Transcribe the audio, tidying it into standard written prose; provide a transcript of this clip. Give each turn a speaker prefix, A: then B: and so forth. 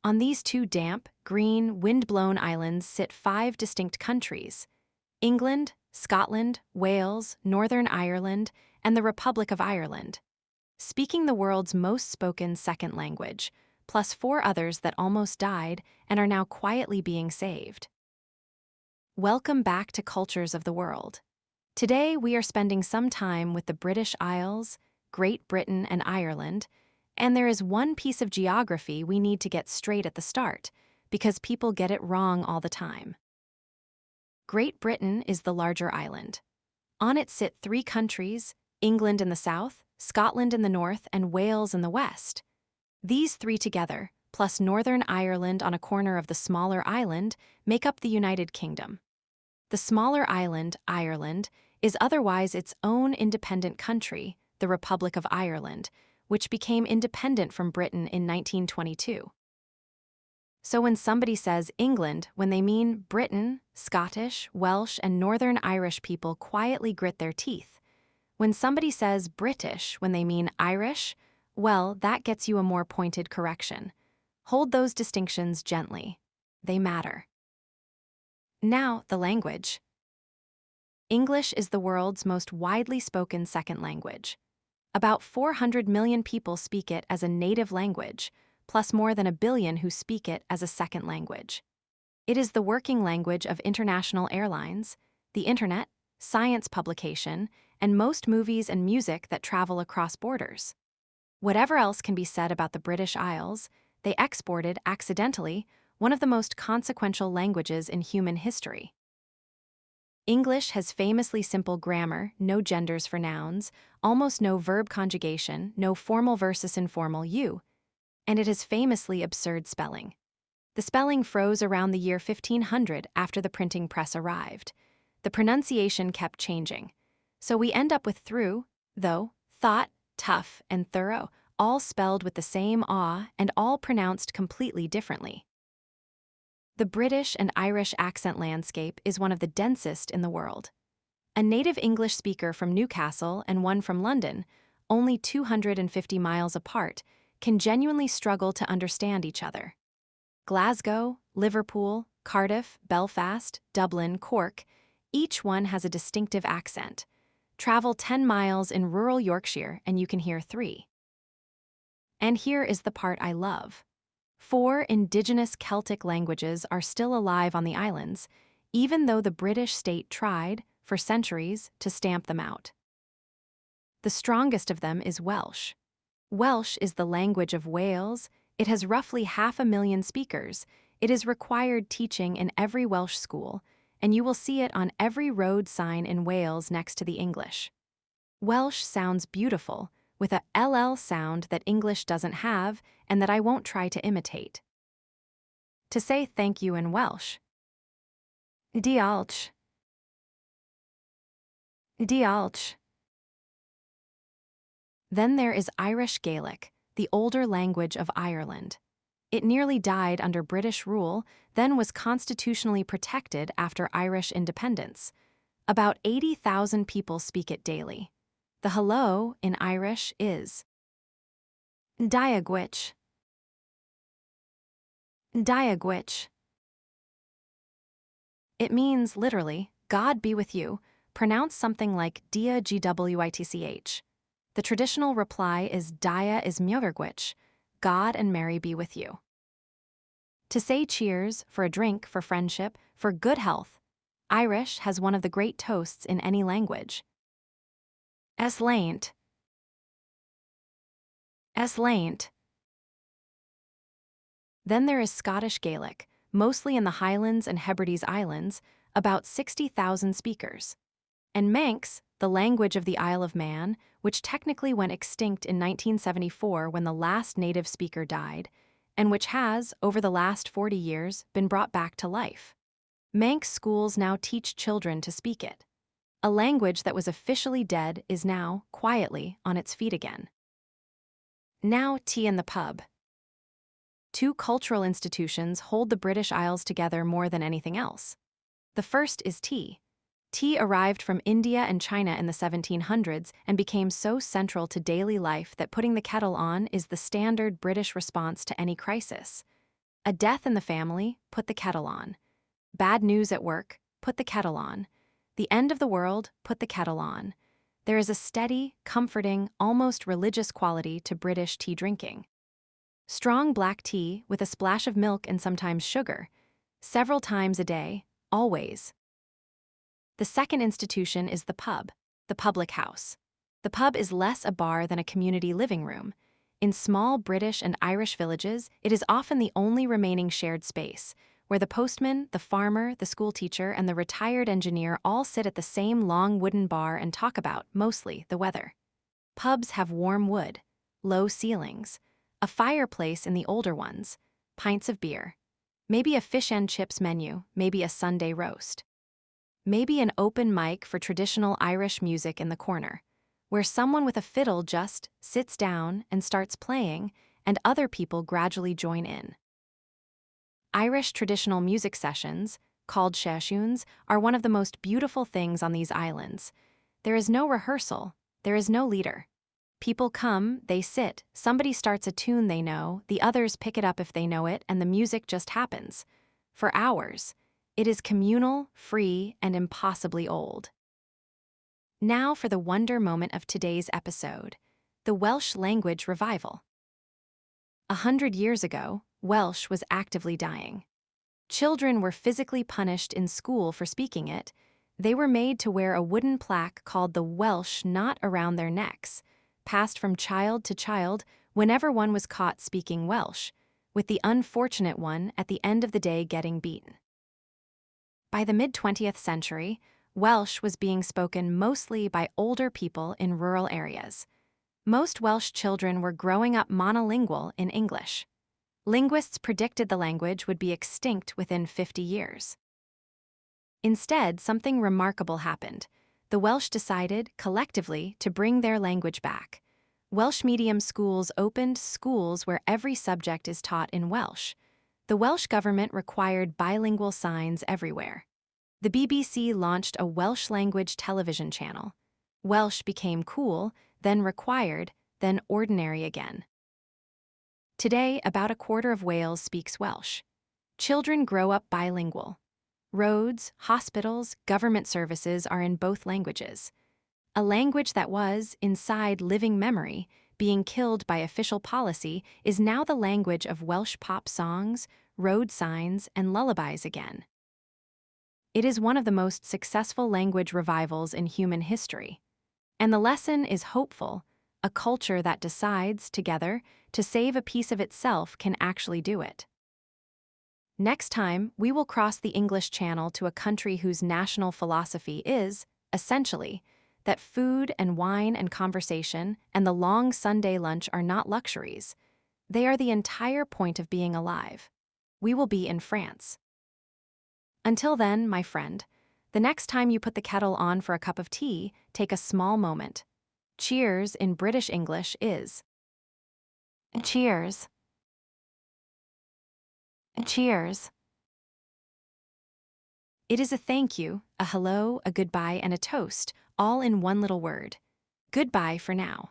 A: On these two damp, green, wind-blown islands sit 5 distinct countries: England, Scotland, Wales, Northern Ireland, and the Republic of Ireland, speaking the world's most spoken second language, plus 4 others that almost died and are now quietly being saved. Welcome back to Cultures of the World. Today we are spending some time with the British Isles, Great Britain, and Ireland, and there is one piece of geography we need to get straight at the start, because people get it wrong all the time. Great Britain is the larger island. On it sit 3 countries: England in the south, Scotland in the north, and Wales in the west. These 3 together, plus Northern Ireland on a corner of the smaller island, make up the United Kingdom. The smaller island, Ireland, is otherwise its own independent country, the Republic of Ireland, which became independent from Britain in 1922. So when somebody says England, when they mean Britain, Scottish, Welsh, and Northern Irish people quietly grit their teeth. When somebody says British, when they mean Irish, well, that gets you a more pointed correction. Hold those distinctions gently. They matter. Now, the language. English is the world's most widely spoken second language. About 400 million people speak it as a native language, plus more than 1 billion who speak it as a second language. It is the working language of international airlines, the internet, science publication, and most movies and music that travel across borders. Whatever else can be said about the British Isles, they exported, accidentally, one of the most consequential languages in human history. English has famously simple grammar, no genders for nouns, almost no verb conjugation, no formal versus informal you, and it has famously absurd spelling. The spelling froze around the year 1500 after the printing press arrived. The pronunciation kept changing. So we end up with through, though, thought, tough, and thorough, all spelled with the same awe and all pronounced completely differently. The British and Irish accent landscape is one of the densest in the world. A native English speaker from Newcastle and one from London, only 250 miles apart, can genuinely struggle to understand each other. Glasgow, Liverpool, Cardiff, Belfast, Dublin, Cork, each one has a distinctive accent. Travel 10 miles in rural Yorkshire and you can hear 3. And here is the part I love. 4 indigenous Celtic languages are still alive on the islands, even though the British state tried, for centuries, to stamp them out. The strongest of them is Welsh. Welsh is the language of Wales. It has roughly 500,000 speakers. It is required teaching in every Welsh school, and you will see it on every road sign in Wales next to the English. Welsh sounds beautiful, with a LL sound that English doesn't have and that I won't try to imitate. To say thank you in Welsh: Diolch. Diolch. Then there is Irish Gaelic, the older language of Ireland. It nearly died under British rule, then was constitutionally protected after Irish independence. About 80,000 people speak it daily. The hello in Irish is Diagwich. Diagwich. It means, literally, God be with you, pronounced something like Dia Gwitch. The traditional reply is Dia is Mjövergwich, God and Mary be with you. To say cheers, for a drink, for friendship, for good health, Irish has one of the great toasts in any language. Eslaint. Eslaint. Then there is Scottish Gaelic, mostly in the Highlands and Hebrides Islands, about 60,000 speakers. And Manx, the language of the Isle of Man, which technically went extinct in 1974 when the last native speaker died, and which has, over the last 40 years, been brought back to life. Manx schools now teach children to speak it. A language that was officially dead is now, quietly, on its feet again. Now tea in the pub. 2 cultural institutions hold the British Isles together more than anything else. The first is tea. Tea arrived from India and China in the 1700s and became so central to daily life that putting the kettle on is the standard British response to any crisis. A death in the family, put the kettle on. Bad news at work, put the kettle on. The end of the world, put the kettle on. There is a steady, comforting, almost religious quality to British tea drinking. Strong black tea with a splash of milk and sometimes sugar, several times a day, always. The second institution is the pub, the public house. The pub is less a bar than a community living room. In small British and Irish villages, it is often the only remaining shared space, where the postman, the farmer, the schoolteacher, and the retired engineer all sit at the same long wooden bar and talk about, mostly, the weather. Pubs have warm wood, low ceilings, a fireplace in the older ones, pints of beer, maybe a fish and chips menu, maybe a Sunday roast. Maybe an open mic for traditional Irish music in the corner, where someone with a fiddle just sits down and starts playing, and other people gradually join in. Irish traditional music sessions, called sessions, are one of the most beautiful things on these islands. There is no rehearsal, there is no leader. People come, they sit, somebody starts a tune they know, the others pick it up if they know it, and the music just happens. For hours. It is communal, free, and impossibly old. Now for the wonder moment of today's episode, the Welsh language revival. 100 years ago, Welsh was actively dying. Children were physically punished in school for speaking it. They were made to wear a wooden plaque called the Welsh knot around their necks, passed from child to child whenever one was caught speaking Welsh, with the unfortunate one at the end of the day getting beaten. By the mid-20th century, Welsh was being spoken mostly by older people in rural areas. Most Welsh children were growing up monolingual in English. Linguists predicted the language would be extinct within 50 years. Instead, something remarkable happened. The Welsh decided, collectively, to bring their language back. Welsh medium schools opened schools where every subject is taught in Welsh. The Welsh government required bilingual signs everywhere. The BBC launched a Welsh language television channel. Welsh became cool, then required, then ordinary again. Today, about a quarter of Wales speaks Welsh. Children grow up bilingual. Roads, hospitals, government services are in both languages. A language that was, inside living memory, being killed by official policy, is now the language of Welsh pop songs, road signs, and lullabies again. It is one of the most successful language revivals in human history. And the lesson is hopeful. A culture that decides, together, to save a piece of itself can actually do it. Next time, we will cross the English Channel to a country whose national philosophy is, essentially, that food and wine and conversation and the long Sunday lunch are not luxuries. They are the entire point of being alive. We will be in France. Until then, my friend, the next time you put the kettle on for a cup of tea, take a small moment. Cheers in British English is cheers. Cheers. It is a thank you, a hello, a goodbye, and a toast, all in one little word. Goodbye for now.